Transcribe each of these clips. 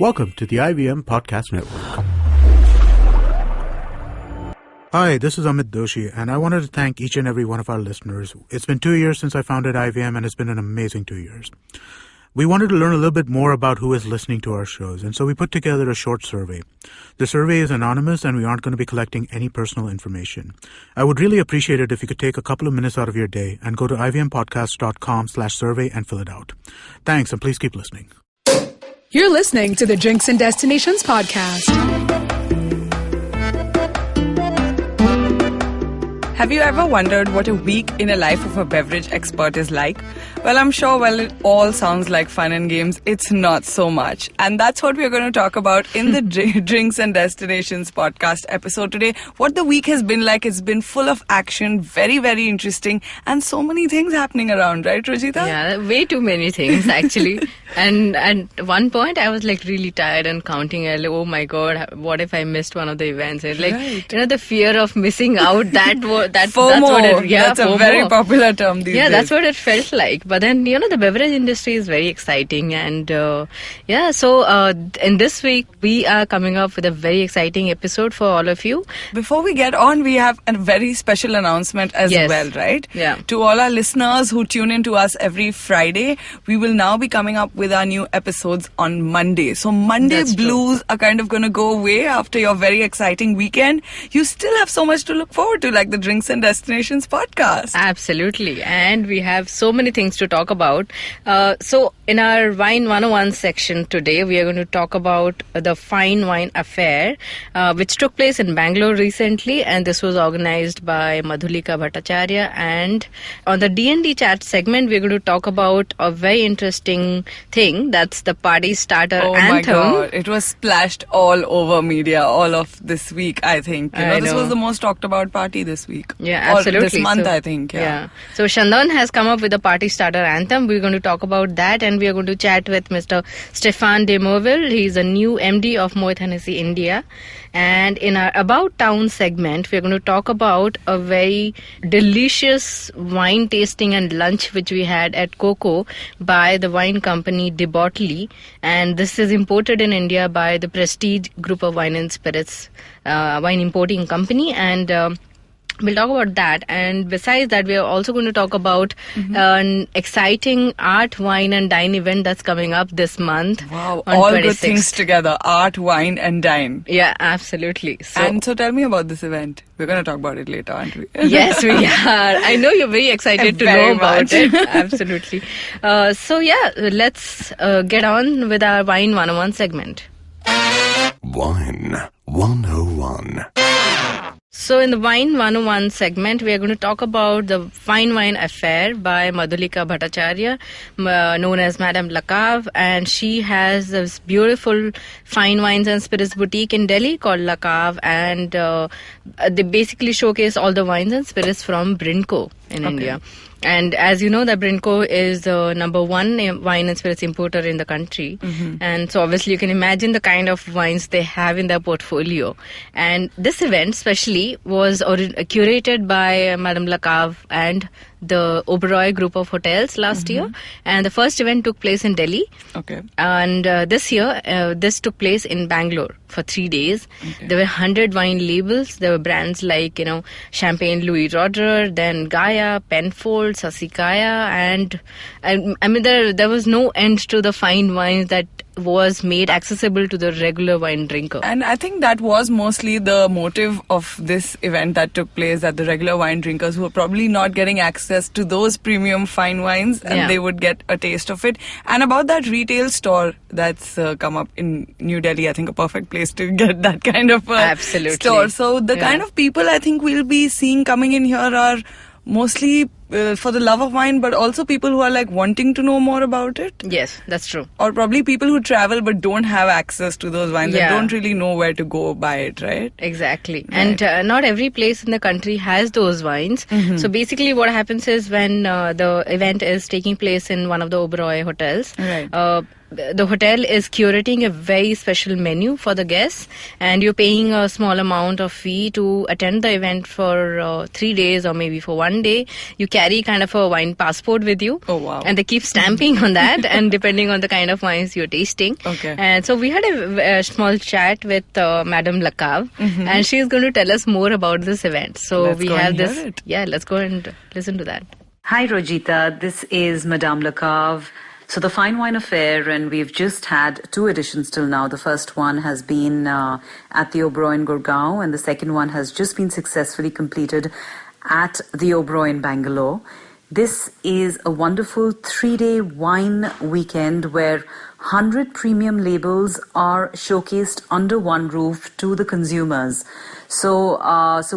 Welcome to the IVM Podcast Network. Hi, this is Amit Doshi, and I wanted to thank each and every one of our listeners. It's been 2 years since I founded IVM, and it's been an amazing 2 years. We wanted to learn a little bit more about who is listening to our shows, and so we put together a short survey. The survey is anonymous, and we aren't going to be collecting any personal information. I would really appreciate it if you could take a couple of minutes out of your day and go to ivmpodcast.com/survey and fill it out. Thanks, and please keep listening. You're listening to the Drinks and Destinations podcast. Have you ever wondered what a week in a life of a beverage expert is like? Well, I'm sure while it all sounds like fun and games, it's not so much. And that's what we're going to talk about in the Drinks and Destinations podcast episode today. What the week has been like. It's been full of action, very, very interesting, and so many things happening around, right, Rojita? Yeah, way too many things, actually. And at one point, I was like really tired and counting. Oh my God, what if I missed one of the events? And like, right. You know, the fear of missing out, FOMO. That's what that's FOMO. A very popular term these days. Yeah, that's what it felt like. But then, you know, the beverage industry is very exciting. And so in this week, we are coming up with a very exciting episode for all of you. Before we get on, we have a very special announcement as well, right? Yeah. To all our listeners who tune in to us every Friday, we will now be coming up with our new episodes on Monday. So Monday That's blues true. are kind of going to go away after your very exciting weekend. You still have so much to look forward to, like the Drinks and Destinations podcast. Absolutely. And we have so many things to talk about. So in our Wine 101 section today, we are going to talk about the Fine Wine Affair, which took place in Bangalore recently. And this was organized by Madhulika, Bhattacharya. And on the D&D chat segment, we're going to talk about a very interesting thing. That's the Party Starter Anthem. Oh my God. It was splashed all over media all of this week, I think. This was the most talked about party this week. Yeah, absolutely. Or this month, I think. Yeah. So Chandon has come up with a Party Starter Anthem. We're going to talk about that, and we are going to chat with Mr. Stephane de Meurville. He's a new MD of Moet Hennessey India. And in our About Town segment, we're going to talk about a very delicious wine tasting and lunch which we had at KOKO by the wine company Bortoli. And this is imported in India by the Prestige Group of Wine and Spirits wine importing company. And we'll talk about that. And besides that, we are also going to talk about an exciting art, wine and dine event that's coming up this month. Wow, on all 26th. Good things together. Art, wine and dine. Yeah, absolutely. So tell me about this event. We're going to talk about it later, aren't we? Yes, we are. I know you're very excited to Very know about much. it. Absolutely. Let's get on with our Wine 101 segment. Wine 101. So in the Wine 101 segment, we are going to talk about the Fine Wine Affair by Madhulika Bhattacharya, known as Madame Lacave, and she has this beautiful fine wines and spirits boutique in Delhi called Lacave, and they basically showcase all the wines and spirits from Brinco in India. And as you know, that Brinco is the number one wine and spirits importer in the country. And so obviously you can imagine the kind of wines they have in their portfolio. And this event especially was curated by Madame Lacave and the Oberoi group of hotels last year. And the first event took place in Delhi. Okay. And this year, this took place in Bangalore for 3 days. Okay. There were 100 wine labels. There were brands like, Champagne Louis Roeder, then Gaia, Penfold, Sassicaia, and I mean, there was no end to the fine wines that was made accessible to the regular wine drinker. And I think that was mostly the motive of this event that took place, that the regular wine drinkers who were probably not getting access to those premium fine wines, and they would get a taste of it. And about that retail store that's come up in New Delhi, I think a perfect place to get that kind of Absolutely. store. So the kind of people I think we'll be seeing coming in here are mostly for the love of wine, but also people who are like wanting to know more about it. Yes, that's true. Or probably people who travel but don't have access to those wines and Yeah. don't really know where to go buy it, right? Exactly. Right. And not every place in the country has those wines. So basically what happens is when the event is taking place in one of the Oberoi hotels, Right. the hotel is curating a very special menu for the guests, and you're paying a small amount of fee to attend the event for 3 days or maybe for 1 day. You carry kind of a wine passport with you. Oh, wow. And they keep stamping on that, and depending on the kind of wines you're tasting. Okay. And so we had a small chat with Madam Lakav, and she's going to tell us more about this event. So Let's we go have and hear this. it. Yeah, let's go and listen to that. Hi Rojita, this is Madame Lakav. So the Fine Wine Affair, and we've just had 2 editions till now. The first one has been at the Oberoi in Gurgaon, and the second one has just been successfully completed at the Oberoi in Bangalore. This is a wonderful 3-day wine weekend where 100 premium labels are showcased under one roof to the consumers. So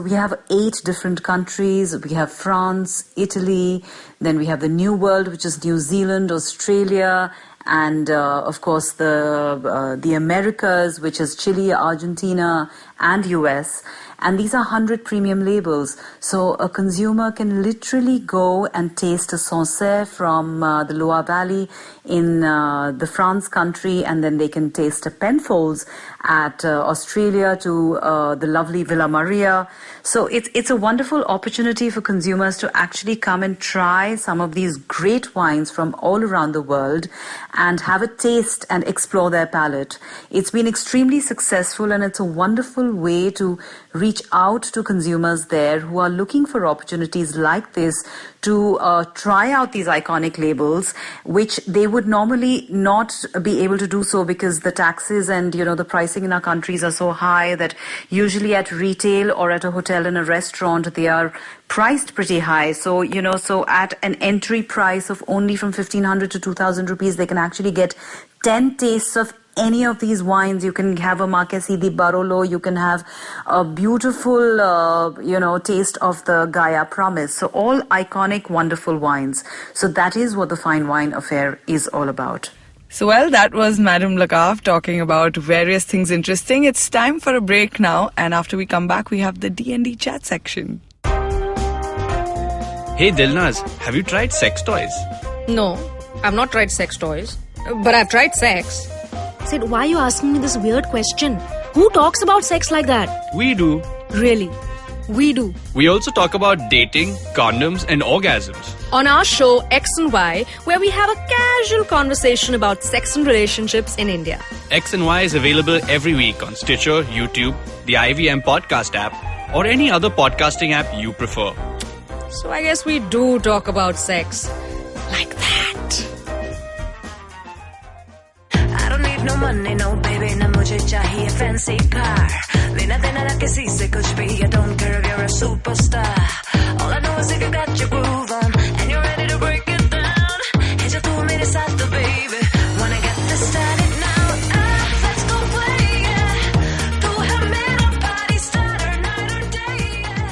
we have 8 different countries. We have France, Italy, then we have the New World, which is New Zealand, Australia, and of course the Americas, which is Chile, Argentina, and US. And these are 100 premium labels. So a consumer can literally go and taste a Sancerre from the Loire Valley in the France country, and then they can taste a Penfolds at Australia to the lovely Villa Maria. So it's a wonderful opportunity for consumers to actually come and try some of these great wines from all around the world and have a taste and explore their palate. It's been extremely successful, and it's a wonderful way to reach out to consumers there who are looking for opportunities like this to try out these iconic labels, which they would normally not be able to do so because the taxes and, the pricing in our countries are so high that usually at retail or at a hotel and a restaurant, they are priced pretty high. So, so at an entry price of only from 1,500 to 2,000 rupees, they can actually get 10 tastes of any of these wines. You can have a Marquesi di Barolo, you can have a beautiful, taste of the Gaia Promise. So all iconic, wonderful wines. So that is what the Fine Wine Affair is all about. So, well, that was Madam Lakav talking about various things interesting. It's time for a break now, and after we come back, we have the D&D chat section. Hey Dilnaz, have you tried sex toys? No, I've not tried sex toys, but I've tried sex. Sid, why are you asking me this weird question? Who talks about sex like that? We do. Really? We do. We also talk about dating, condoms, and orgasms. On our show X and Y, where we have a casual conversation about sex and relationships in India. X and Y is available every week on Stitcher, YouTube, the IVM podcast app, or any other podcasting app you prefer. So I guess we do talk about sex like that. No money, no baby, na mujhe chahiye fancy car. Lena dena na kisi se kuch bhi, I don't care if you're a superstar. All I know is if you got your groove on and you're ready to break it down. Hey, ja tu mere saath, baby. Wanna get this started now? Let's go play, yeah. Tu hai mera party starter, night or day, yeah.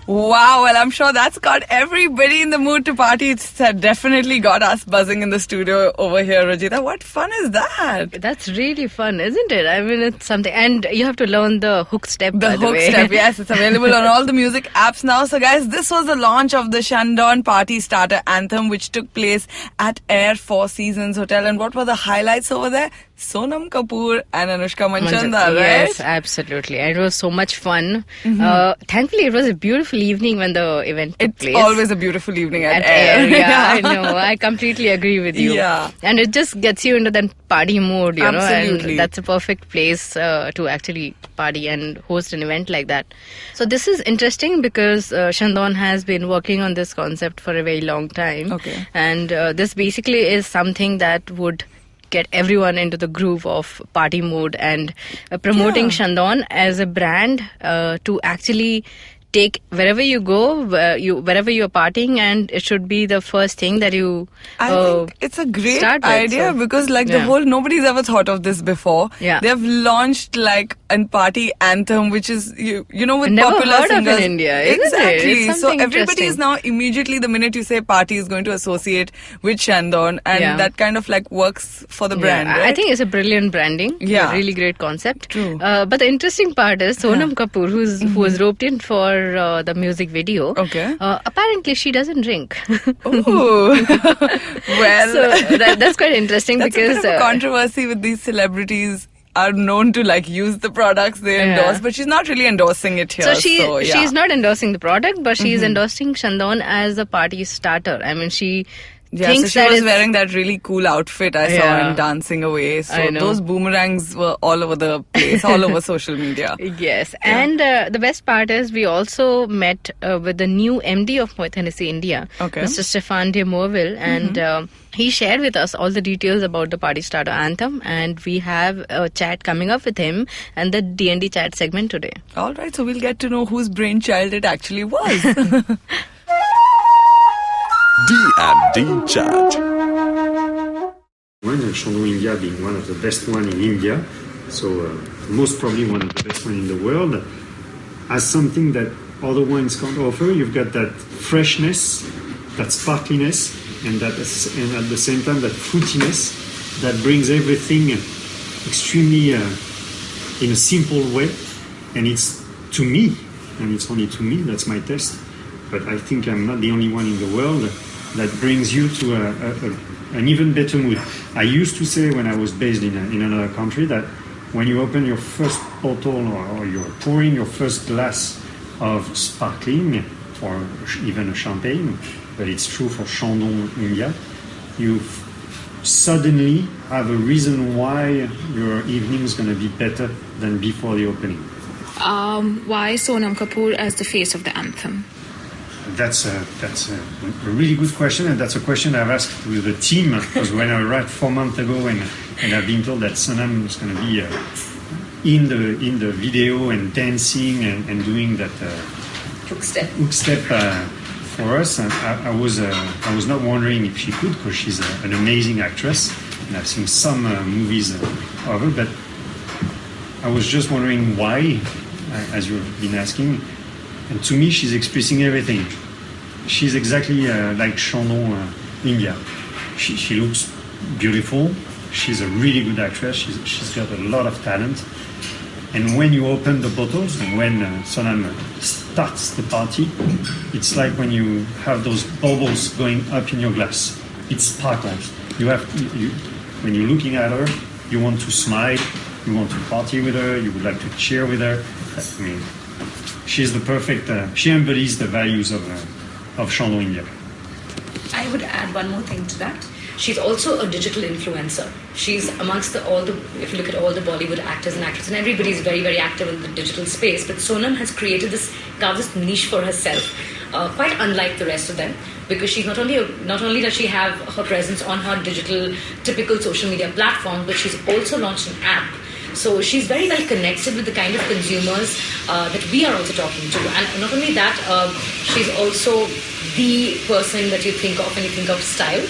Wow, well, I'm sure that's got everybody in the mood to party. It's definitely got us buzzing in the studio over here, Rojita. What fun is that? That's really fun, isn't it? I mean, it's something. And you have to learn the hook step, by the hook way. step, yes. It's available on all the music apps now. So, guys, this was the launch of the Chandon Party Starter Anthem, which took place at Air Four Seasons Hotel. And what were the highlights over there? Sonam Kapoor and Anushka Manchanda, right? Yes, absolutely. And it was so much fun. Thankfully, it was a beautiful evening when the event took place. It's always a beautiful evening at Air. Yeah, I know. I completely agree with you. Yeah. And it just gets you into that party mood, you know. Absolutely. And that's a perfect place to actually party and host an event like that. So this is interesting because Chandon has been working on this concept for a very long time. Okay. And this basically is something that would get everyone into the groove of party mode and promoting Chandon as a brand to actually take wherever you go, wherever you're partying, and it should be the first thing that you I think it's a great idea because nobody's ever thought of this before. Yeah. They've launched like a party anthem, which is, with never popular heard singers. Of in India, isn't exactly. It? It's So everybody interesting. is now immediately, the minute you say party, is going to associate with Chandon, and that kind of like works for the brand. Right? I think it's a brilliant branding. Yeah. A really great concept. True. But the interesting part is Sonam Kapoor, who was roped in for for the music video. Okay. Apparently, she doesn't drink. Oh, well, so that's quite interesting that's because a bit of a controversy with these celebrities. Are known to use the products they endorse, but she's not really endorsing it here. So she's not endorsing the product, but she's endorsing Chandon as a party starter. I mean, she thinks so she was wearing that really cool outfit I saw and dancing away. So know. those boomerangs were all over the place, all over social media. Yes, and the best part is we also met with the new MD of Moet Hennessey India, Mr. Stephane de Meurville, and he shared with us all the details about the Party Starter Anthem, and we have a chat coming up with him and the D&D chat segment today. All right, so we'll get to know whose brainchild it actually was. D&D Chat. Chandon India being one of the best one in India, so most probably one of the best one in the world, as something that other wines can't offer. You've got that freshness, that sparkliness, and at the same time that fruitiness that brings everything extremely in a simple way. And it's to me, and it's only to me, that's my taste, but I think I'm not the only one in the world that brings you to an even better mood. I used to say when I was based in another country that when you open your first bottle or you're pouring your first glass of sparkling or even a champagne, but it's true for Chandon India, you suddenly have a reason why your evening is going to be better than before the opening. Why Sonam Kapoor as the face of the anthem? That's a really good question, and that's a question I've asked to the team, because when I arrived 4 months ago and I've been told that Sonam is going to be in the video and dancing and doing that hook step for us, and I was not wondering if she could, because she's an amazing actress, and I've seen some movies of her, but I was just wondering why, as you've been asking. And to me, she's expressing everything. She's exactly like Chandon India. She looks beautiful. She's a really good actress. She's got a lot of talent. And when you open the bottles, and when Sonam starts the party, it's like when you have those bubbles going up in your glass. It sparkles. When you're looking at her, you want to smile. You want to party with her. You would like to cheer with her. I mean, she's the perfect. She embodies the values of Chandon India. I would add one more thing to that. She's also a digital influencer. She's amongst if you look at all the Bollywood actors and actresses, and everybody's very, very active in the digital space. But Sonam has carved this niche for herself, quite unlike the rest of them, because she's not only does she have her presence on her digital, typical social media platform, but she's also launched an app. So she's very well connected with the kind of consumers that we are also talking to. And not only that, she's also the person that you think of when you think of style.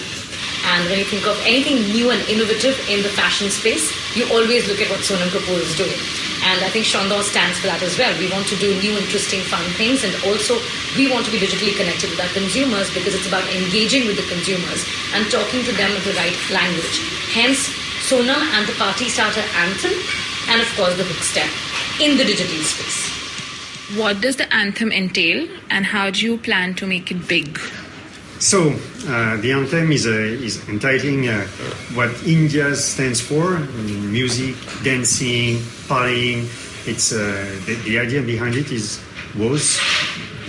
And when you think of anything new and innovative in the fashion space, you always look at what Sonam Kapoor is doing. And I think Chandon stands for that as well. We want to do new, interesting, fun things, and also we want to be digitally connected with our consumers, because it's about engaging with the consumers and talking to them in the right language. Hence, Sonam and the Party Starter Anthem, and of course the hook step in the digital space. What does the anthem entail, and how do you plan to make it big? So the anthem is entitling what India stands for: music, dancing, partying. It's the idea behind it was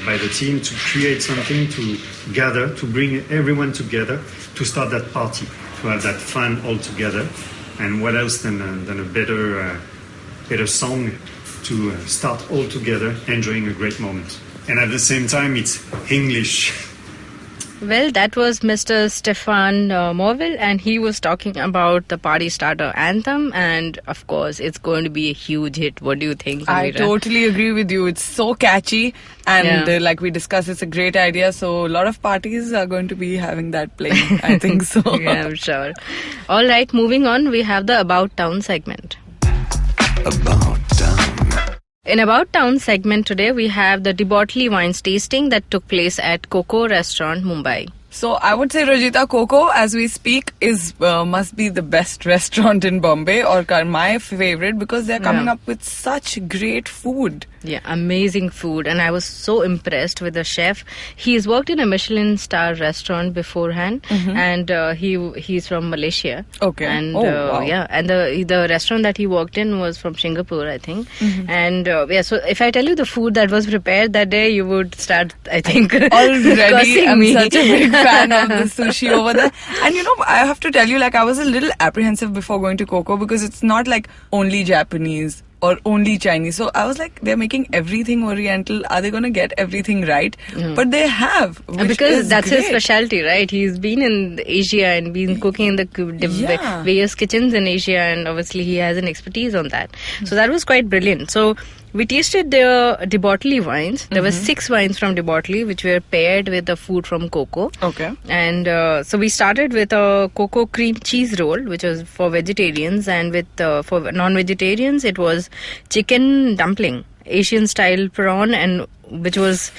by the team to create something to gather, to bring everyone together, to start that party, to have that fun all together. And what else than a better song to start all together, enjoying a great moment. And at the same time, it's English. Well, that was Mr. Stephane de Meurville, and he was talking about the Party Starter Anthem, and of course, it's going to be a huge hit. What do you think, Sameera? I totally agree with you. It's so catchy, and like we discussed, it's a great idea. So a lot of parties are going to be having that playing. I think so. Yeah, I'm sure. All right, moving on, we have the About Town segment. About Town. In About Town segment today, we have the Bortoli wines tasting that took place at KOKO restaurant, Mumbai. So I would say Rojita, KOKO, as we speak, is must be the best restaurant in Bombay, or my favorite, because they're coming up with such great food. Yeah, amazing food. And I was so impressed with the chef. He's worked in a Michelin star restaurant beforehand, and he's from Malaysia. Okay. And wow. yeah, and the restaurant that he worked in was from Singapore, I think. And yeah, so if I tell you the food that was prepared that day, you would start, I think, Already, I'm me. such a big fan of the sushi over there. And I have to tell you, I was a little apprehensive before going to KOKO, because it's not only Japanese or only Chinese. So I was like, they're making everything Oriental. Are they going to get everything right? But they have. Because that's his specialty, right? He's been in Asia and been cooking in the various kitchens in Asia, and obviously he has an expertise on that. So that was quite brilliant. So we tasted the De Bortoli wines. There were 6 wines from De Bortoli, which were paired with the food from KOKO. Okay. And so we started with a KOKO cream cheese roll, which was for vegetarians, and with for non-vegetarians, it was chicken dumpling, Asian style prawn, and which was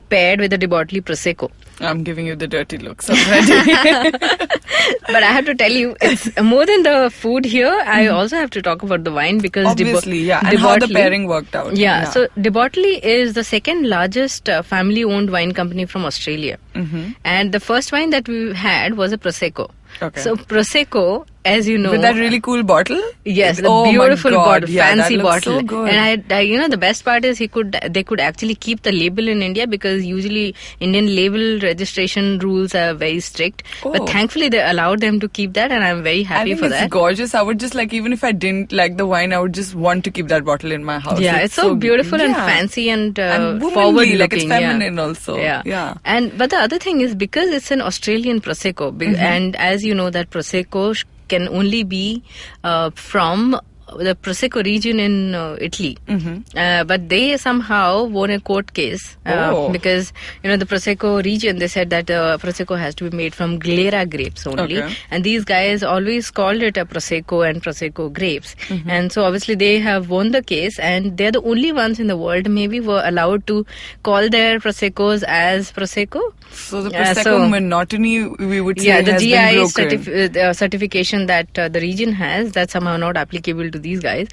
paired with the De Bortoli prosecco. I'm giving you the dirty looks already. But I have to tell you, it's more than the food here. I also have to talk about the wine, because obviously, and how the pairing worked out. Yeah, so De Bortoli is the second largest family-owned wine company from Australia. And the first wine that we had was a prosecco. Okay. So prosecco, as you know, with that really cool bottle. Yes, the beautiful bottle, fancy that bottle. So good. And the best part is they could actually keep the label in India, because usually Indian label registration rules are very strict. But thankfully they allowed them to keep that, and I'm very happy for that. It's gorgeous. I would just even if I didn't like the wine, I would just want to keep that bottle in my house. Yeah, it's so beautiful and fancy and forward looking. It's feminine also. Yeah. But the other thing is, because it's an Australian prosecco, and as you know, that prosecco can only be from the Prosecco region in Italy. But they somehow won a court case because, the Prosecco region, they said that Prosecco has to be made from Glera grapes only. Okay. And these guys always called it a Prosecco and Prosecco grapes. And so obviously they have won the case, and they're the only ones in the world maybe were allowed to call their Proseccos as Prosecco. So the Prosecco monotony, we would say, the has GI been broken. certification that the region has, that's somehow not applicable to these guys.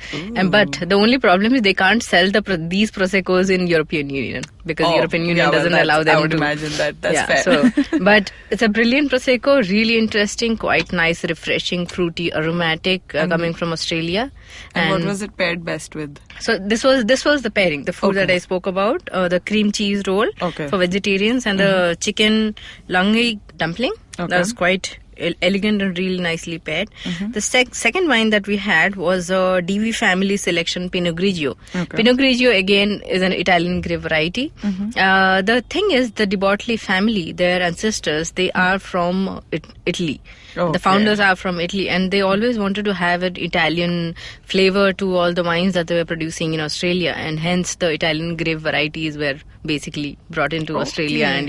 But the only problem is they can't sell these Proseccos in European Union, because European Union doesn't allow them to. I would imagine that. That's fair. But it's a brilliant Prosecco, really interesting, quite nice, refreshing, fruity, aromatic, coming from Australia. And what was it paired best with? So this was the pairing, the food that I spoke about, the cream cheese roll for vegetarians, and the chicken langi dumpling. That was quite elegant and really nicely paired. The second wine that we had was a DV family selection Pinot Grigio. Pinot Grigio again is an Italian grape variety. The thing is, the De Bortoli family, their ancestors, they are from Italy. The founders are from Italy, and they always wanted to have an Italian flavor to all the wines that they were producing in Australia, and hence the Italian grape varieties were basically brought into Australia. And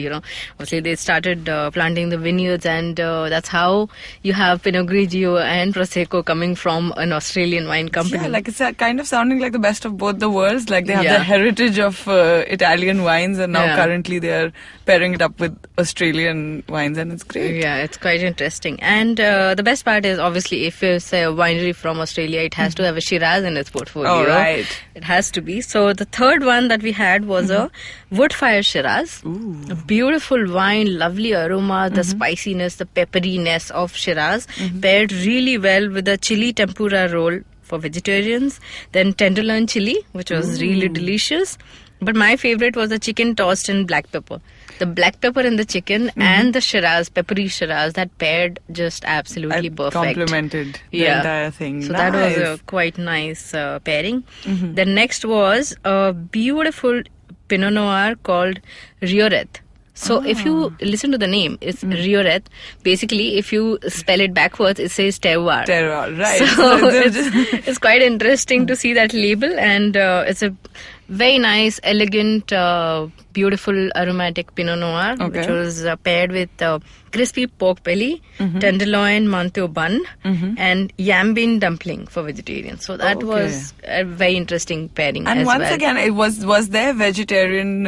obviously they started planting the vineyards, and that's how you have Pinot Grigio and Prosecco coming from an Australian wine company. Yeah, it's kind of sounding like the best of both the worlds. They have the heritage of Italian wines, and now currently they are pairing it up with Australian wines, and it's great. Yeah, it's quite interesting. And the best part is, obviously, if you say a winery from Australia, it has to have a Shiraz in its portfolio. Oh, right. It has to be. So the third one that we had was a wood-fire Shiraz. A beautiful wine, lovely aroma, the spiciness, the pepperiness of Shiraz, paired really well with a chili tempura roll for vegetarians. Then tenderloin chili, which was really delicious. But my favorite was the chicken tossed in black pepper. The black pepper in the chicken and the Shiraz, peppery Shiraz, that paired just absolutely perfect. Complemented the entire thing. So that was a quite nice pairing. The next was a beautiful Pinot Noir called Rioret. So if you listen to the name, it's Rioret. Basically, if you spell it backwards, it says terroir. Terroir, right. So it's quite interesting to see that label, and it's a very nice, elegant, beautiful, aromatic Pinot Noir, which was paired with crispy pork belly, tenderloin mantu bun, and yam bean dumpling for vegetarians. So that was a very interesting pairing. And as once well. again, was there vegetarian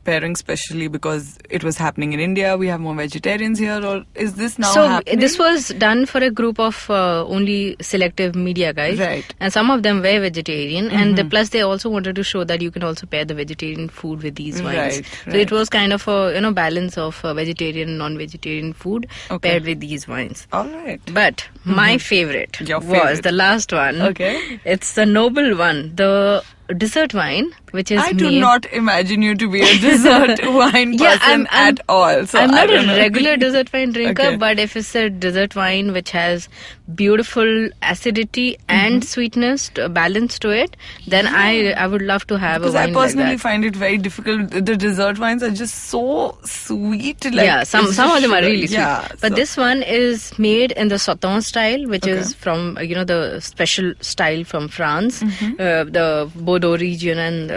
pairing specially because it was happening in India? We have more vegetarians here, or is this now happening? This was done for a group of only selective media guys, right? And some of them were vegetarian, and plus they also wanted to show that you can also pair the vegetarian food with these wines. Right, So it was kind of a balance of vegetarian and non-vegetarian food paired with these wines. All right. But my favorite was favorite. the last one. Okay. It's the noble one, the dessert wine, which is I do not imagine you to be a dessert wine person at all. So I'm I not don't a know. regular dessert wine drinker, Okay. but if it's a dessert wine which has beautiful acidity and sweetness balance to it, then I would love to have Because a wine I personally like that. find it very difficult. The dessert wines are just so sweet. Like, Yeah, some it's of just them are sugar. really sweet. Yeah, But so- this one is made in the Sauton style, which is from the special style from France, the Bordeaux region, and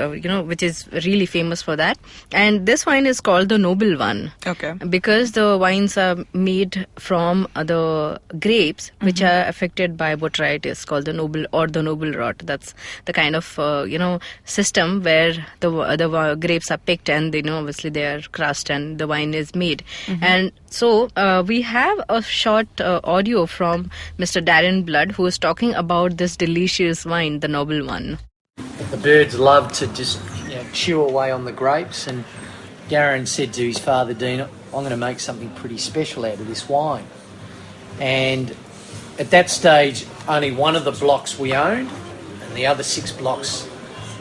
which is really famous for that. And this wine is called the noble one. Okay. Because the wines are made from the grapes which are affected by botrytis, called the noble rot. That's the kind of system where the grapes are picked, and obviously they are crushed and the wine is made. And so we have a short audio from Mr. Darren Blood, who is talking about this delicious wine, the noble one. The birds love to just chew away on the grapes, and Darren said to his father, Dean, I'm going to make something pretty special out of this wine. And at that stage, only one of the blocks we owned, and the other 6 blocks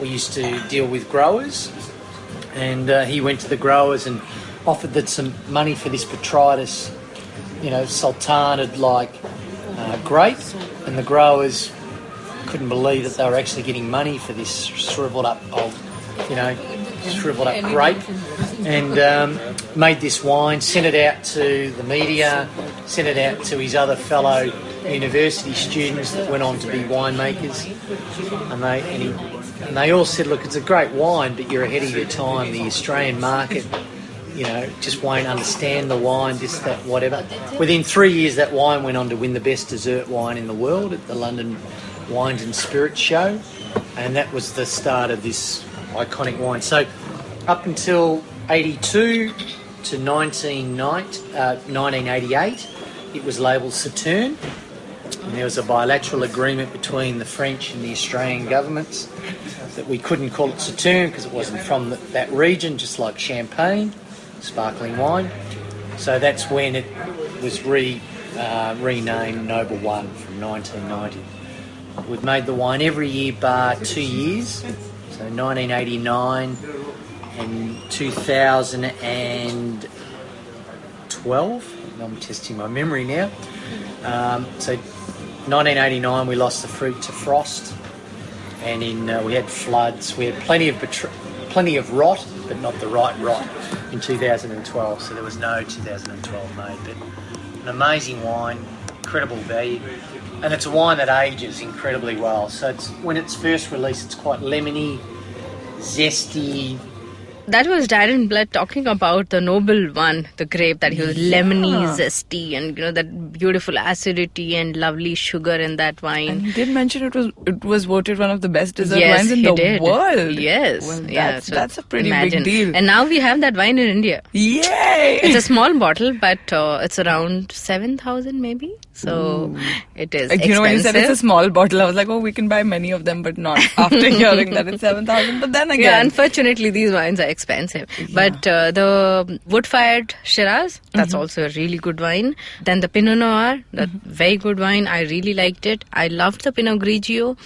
we used to deal with growers. And he went to the growers and offered them some money for this botrytis, sultanid grape, and the growers couldn't believe that they were actually getting money for this shriveled up grape, and made this wine, sent it out to the media, sent it out to his other fellow university students that went on to be winemakers, and they all said, look, it's a great wine, but you're ahead of your time. The Australian market, just won't understand the wine, this, that, whatever. Within 3 years, that wine went on to win the best dessert wine in the world at the London Wines and Spirits Show, and that was the start of this iconic wine. So up until 82 to 1988, it was labelled Sauterne, and there was a bilateral agreement between the French and the Australian governments that we couldn't call it Sauterne because it wasn't from that region, just like champagne, sparkling wine. So that's when it was renamed Noble One from 1990. We've made the wine every year bar 2 years, so 1989 and 2012. I'm testing my memory now. So 1989 we lost the fruit to frost, and we had floods. We had plenty of rot, but not the right rot in 2012. So there was no 2012 made, but an amazing wine, incredible value. And it's a wine that ages incredibly well. So when it's first released, it's quite lemony, zesty. That was Darren Blood talking about the noble one, the grape, that he was lemony, zesty, and that beautiful acidity and lovely sugar in that wine. And he did mention it was voted one of the best dessert wines in the world. Yes, well, so that's a pretty imagine. big deal. And now we have that wine in India. Yay! It's a small bottle, but it's around 7,000 maybe. So it is expensive. When you said it's a small bottle, I was like, we can buy many of them, but not after hearing that it's 7,000. But then again, yeah, unfortunately, these wines are expensive. Yeah. But the wood-fired Shiraz, that's also a really good wine. Then the Pinot Noir, that very good wine. I really liked it. I loved the Pinot Grigio.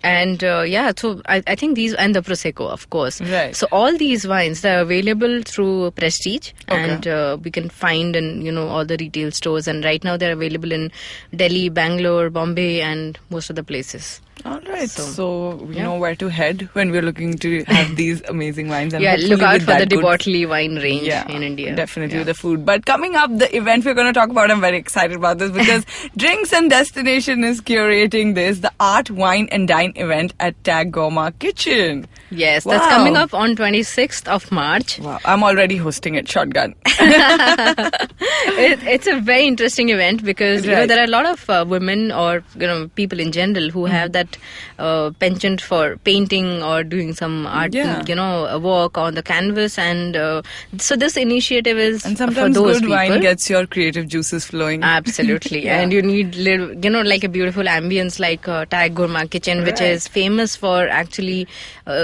And so I think these, and the Prosecco, of course. Right. So all these wines, they're available through Prestige, and we can find in all the retail stores. And right now they're available in Delhi, Bangalore, Bombay, and most of the places. All right, so we know where to head when we're looking to have these amazing wines. And look out for the Bortoli wine range in India. Definitely with the food. But coming up, the event we're going to talk about, I'm very excited about this because Drinks and Destination is curating this, the Art, Wine and Dine event at Tag Gourmet Kitchen. Yes, that's coming up on 26th of March. Wow, I'm already hosting it, shotgun. It's a very interesting event because there are a lot of women or people in general who have that penchant for painting or doing some art, work on the canvas, and so this initiative is and sometimes for those good people. Wine gets your creative juices flowing. Absolutely, and you need like a beautiful ambience like Tag Gourmet Kitchen, which is famous for actually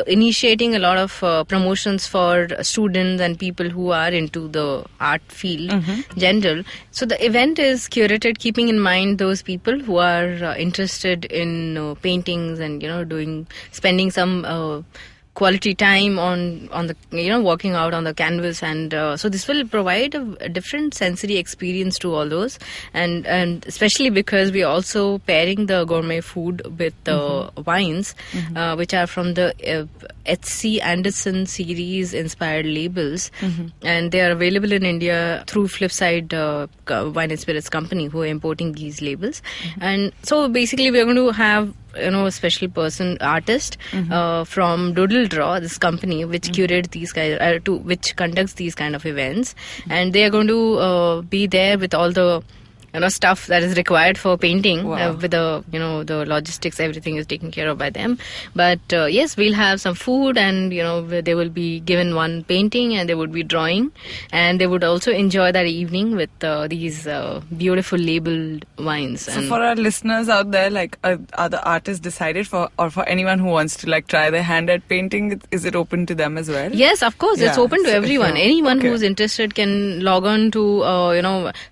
initiating a lot of promotions for students and people who are into the art field general. So the event is curated keeping in mind those people who are interested in paintings and spending some quality time on the working out on the canvas, and so this will provide a different sensory experience to all those, and especially because we are also pairing the gourmet food with the wines, which are from the H.C. Anderson series inspired labels, and they are available in India through Flipside Wine and Spirits Company, who are importing these labels. And so basically we are going to have a special person, artist from Doodle Draw, this company which curates these guys, which conducts these kind of events, and they are going to be there with all the stuff that is required for painting. With the the logistics, everything is taken care of by them. But yes, we'll have some food, and they will be given one painting, and they would be drawing, and they would also enjoy that evening with these beautiful labeled wines. So for our listeners out there, like are the artists decided for, or for anyone who wants to like try their hand at painting, is it open to them as well? Yes, of course, it's open to everyone. Anyone who's interested can log on to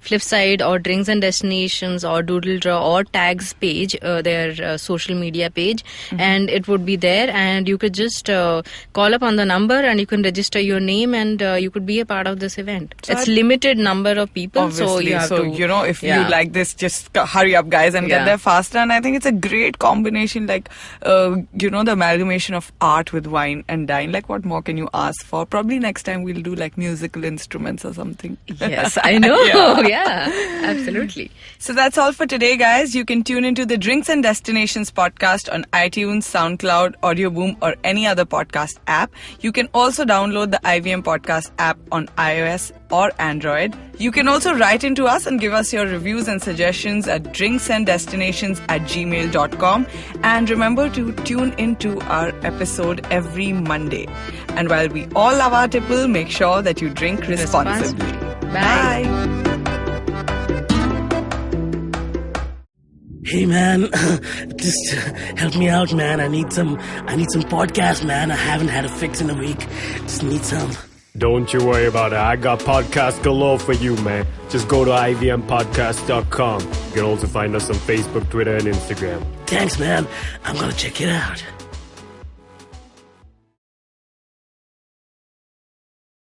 Flipside or Drinks and Destinations or Doodle Draw or Tag's page, their social media page, and it would be there, and you could just call up on the number and you can register your name, and you could be a part of this event. So it's limited number of people, obviously, so you have to, if you like this, just hurry up guys and get there faster. And I think it's a great combination, like the amalgamation of art with wine and dine. Like what more can you ask for? Probably next time we'll do like musical instruments or something. Yes, I know. Yeah, absolutely. So that's all for today, guys. You can tune into the Drinks and Destinations podcast on iTunes, SoundCloud, Audioboom, or any other podcast app. You can also download the IVM podcast app on iOS or Android. You can also write into us and give us your reviews and suggestions at drinksanddestinations@gmail.com. And remember to tune into our episode every Monday. And while we all love our tipple, make sure that you drink responsibly. Bye. Hey man, just help me out, man. I need some podcasts, man. I haven't had a fix in a week. Just need some. Don't you worry about it. I got podcasts galore for you, man. Just go to ivmpodcast.com. You can also find us on Facebook, Twitter, and Instagram. Thanks, man. I'm gonna check it out.